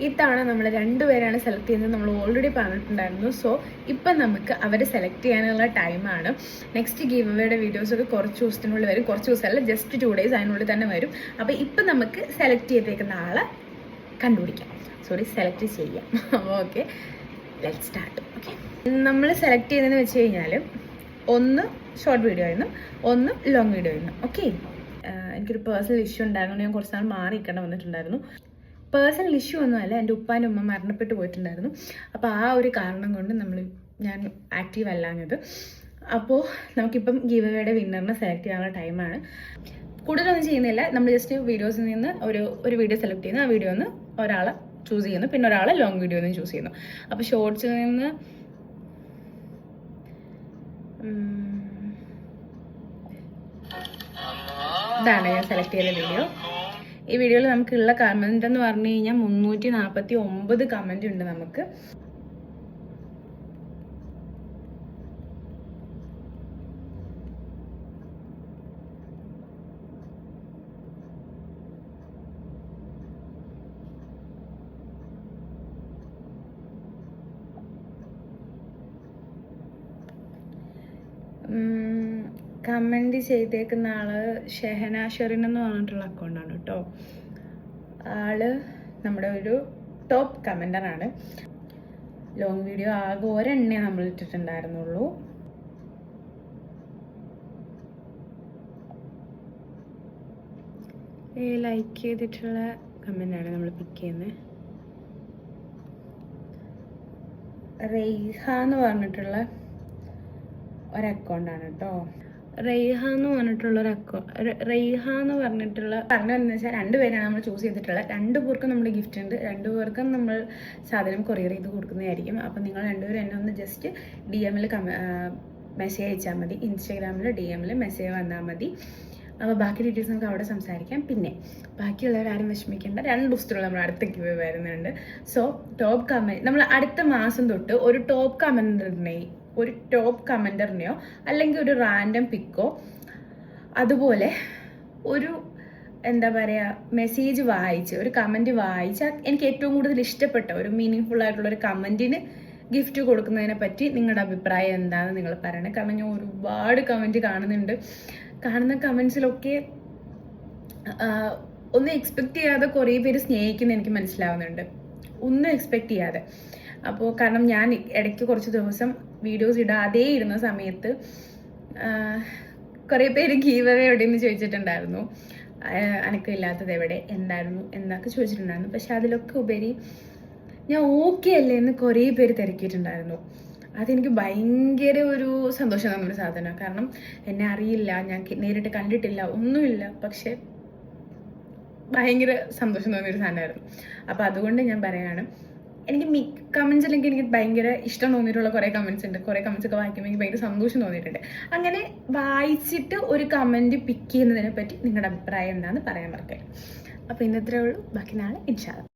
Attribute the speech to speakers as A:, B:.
A: ഇത്തവണ നമ്മൾ രണ്ടുപേരാണ് സെലക്ട് ചെയ്യുന്നത്. നമ്മൾ ഓൾറെഡി പറഞ്ഞിട്ടുണ്ടായിരുന്നു. സോ ഇപ്പം നമുക്ക് അവരെ സെലക്ട് ചെയ്യാനുള്ള ടൈമാണ്. നെക്സ്റ്റ് ഗീവ് അവേയുടെ വീഡിയോസൊക്കെ കുറച്ച് ദിവസത്തിനുള്ളിൽ വരും. കുറച്ച് ദിവസമല്ല, ജസ്റ്റ് 2 days അതിനുള്ളിൽ തന്നെ വരും. അപ്പോൾ ഇപ്പം നമുക്ക് സെലക്ട് ചെയ്തേക്കുന്ന ആളെ കണ്ടുപിടിക്കാം. സെലക്ട് ചെയ്യാം. Okay, let start. ഓക്കെ, നമ്മൾ സെലക്ട് ചെയ്യുന്നതെന്ന് വെച്ച് കഴിഞ്ഞാൽ ഒന്ന് ഷോർട്ട് വീഡിയോ ആയിരുന്നു, ഒന്ന് ലോങ് വീഡിയോ ആയിരുന്നു. ഓക്കെ, എനിക്കൊരു പേഴ്സണൽ ഇഷ്യൂ ഉണ്ടായിരുന്നു. ഞാൻ കുറച്ച് നാൾ മാറി നിൽക്കേണ്ട വന്നിട്ടുണ്ടായിരുന്നു. പേഴ്സണൽ ഇഷ്യൂ ഒന്നുമല്ല, എൻ്റെ ഉപ്പാനും ഉമ്മ മരണപ്പെട്ടു പോയിട്ടുണ്ടായിരുന്നു. അപ്പോൾ ആ ഒരു കാരണം കൊണ്ട് ഞാൻ ആക്റ്റീവ് അല്ലാഞ്ഞത്. അപ്പോൾ നമുക്കിപ്പം ഗീവ് അവേയുടെ വിന്നറിനെ സെലക്ട് ചെയ്യാനുള്ള ടൈമാണ്. കൂടുതലൊന്നും ചെയ്യുന്നില്ല, നമ്മൾ ജസ്റ്റ് വീഡിയോസിൽ നിന്ന് ഒരു വീഡിയോ സെലക്ട് ചെയ്യുന്നു. ആ വീഡിയോ നിന്ന് ഒരാളെ ചൂസ് ചെയ്യുന്നു, പിന്നെ ഒരാളെ ലോങ് വീഡിയോ നിന്ന് ചൂസ് ചെയ്യുന്നു. അപ്പോൾ ഷോർട്സിൽ നിന്ന് ഇതാണ് ഞാൻ സെലക്ട് ചെയ്ത വീഡിയോ. ഈ വീഡിയോയിൽ നമുക്കുള്ള കമൻറ്റ് എന്ന് പറഞ്ഞു കഴിഞ്ഞാൽ 349 കമൻറ്റ് ഉണ്ട് നമുക്ക്. കമൻറ്റ് ചെയ്തേക്കുന്ന ആള് ഷെഹന ഷെറിൻ എന്ന് പറഞ്ഞിട്ടുള്ള അക്കൗണ്ടാണ് കേട്ടോ. ആള് നമ്മുടെ ഒരു ടോപ്പ് കമൻറ്ററാണ്. ലോങ് വീഡിയോ ആകെ ഒരെണ്ണേ നമ്മൾ ഇട്ടിട്ടുണ്ടായിരുന്നുള്ളൂ. ലൈക്ക് ചെയ്തിട്ടുള്ള കമൻ്റാണ് നമ്മൾ പിക്ക് ചെയ്യുന്നത്. റെയ്ഹ എന്ന് പറഞ്ഞിട്ടുള്ള ഒരു അക്കൗണ്ടാണ് കേട്ടോ. റെയ്ഹ എന്ന് പറഞ്ഞിട്ടുള്ള പറഞ്ഞതെന്ന് വെച്ചാൽ 2 പേരാണ് നമ്മൾ ചൂസ് ചെയ്തിട്ടുള്ളത്. 2 പേർക്കും നമ്മൾ ഗിഫ്റ്റ് ഉണ്ട്. 2 പേർക്കും നമ്മൾ സാധനം കൊറിയർ ചെയ്ത് കൊടുക്കുന്നതായിരിക്കും. അപ്പം നിങ്ങൾ 2 പേരും എന്നെ ഒന്ന് ജസ്റ്റ് DM-ൽ മെസ്സേജ് അയച്ചാൽ മതി. ഇൻസ്റ്റാഗ്രാമിൽ DM-ൽ മെസ്സേജ് വന്നാൽ മതി. അപ്പോൾ ബാക്കി ഡീറ്റെയിൽസ് നമുക്ക് അവിടെ സംസാരിക്കാം. പിന്നെ ബാക്കിയുള്ളവരാരും വിഷമിക്കേണ്ട, 2 ദിവസത്തിലുള്ള നമ്മൾ അടുത്ത ഗിവ് വരുന്നുണ്ട്. സോ ടോപ്പ് കമൻറ്റ് നമ്മൾ അടുത്ത മാസം തൊട്ട് ഒരു ടോപ്പ് കമൻറ്ററിനെയോ അല്ലെങ്കിൽ ഒരു റാൻഡം പിക്കോ, അതുപോലെ ഒരു എന്താ പറയുക മെസ്സേജ് വായിച്ച് ഒരു കമൻറ്റ് വായിച്ച് എനിക്ക് ഏറ്റവും കൂടുതൽ ഇഷ്ടപ്പെട്ട ഒരു മീനിങ് ഫുൾ ആയിട്ടുള്ള ഒരു കമൻറ്റിന് ഗിഫ്റ്റ് കൊടുക്കുന്നതിനെ പറ്റി നിങ്ങളുടെ അഭിപ്രായം എന്താണെന്ന് നിങ്ങൾ പറയണം. കാരണം ഞാൻ ഒരുപാട് കമൻറ്റ് കാണുന്ന കമൻസിലൊക്കെ ഒന്നും എക്സ്പെക്റ്റ് ചെയ്യാതെ കുറേ പേര് സ്നേഹിക്കുന്ന എനിക്ക് മനസ്സിലാവുന്നുണ്ട്. ഒന്നും എക്സ്പെക്റ്റ് ചെയ്യാതെ. അപ്പോൾ കാരണം ഞാൻ ഇടയ്ക്ക് കുറച്ച് ദിവസം വീഡിയോസ് ഇടാതെ ഇരുന്ന സമയത്ത് കുറേ പേര് ഗീവ് അവേ എവിടെയെന്ന് ചോദിച്ചിട്ടുണ്ടായിരുന്നു. അനക്കമില്ലാത്തത് എവിടെ, എന്തായിരുന്നു എന്നൊക്കെ ചോദിച്ചിട്ടുണ്ടായിരുന്നു. പക്ഷെ അതിലൊക്കെ ഉപരി ഞാൻ ഓക്കെ അല്ലേ എന്ന് കുറേ പേര് തിരക്കിയിട്ടുണ്ടായിരുന്നു. അതെനിക്ക് ഭയങ്കര ഒരു സന്തോഷം തന്നൊരു സാധനമാണ്. കാരണം എന്നെ അറിയില്ല, ഞാൻ നേരിട്ട് കണ്ടിട്ടില്ല, ഒന്നുമില്ല, പക്ഷെ ഭയങ്കര സന്തോഷം തോന്നിയൊരു സാധനമായിരുന്നു. അപ്പോൾ അതുകൊണ്ട് ഞാൻ പറയാണ്, എനിക്ക് കമൻസ് അല്ലെങ്കിൽ എനിക്ക് ഭയങ്കര ഇഷ്ടം തോന്നിയിട്ടുള്ള കുറേ കമൻസ് ഉണ്ട്. കുറേ കമൻസ് ഒക്കെ വായിക്കുമ്പോൾ എനിക്ക് ഭയങ്കര സന്തോഷം തോന്നിയിട്ടുണ്ട്. അങ്ങനെ വായിച്ചിട്ട് ഒരു കമൻറ്റ് പിക്ക് ചെയ്യുന്നതിനെ പറ്റി നിങ്ങളുടെ അഭിപ്രായം എന്താണെന്ന് പറയാൻ മറക്കരുത്. അപ്പോൾ ഇന്നത്രേ ഉള്ളൂ. ബാക്കി നാളെ ഇൻഷാ അല്ലാഹ്.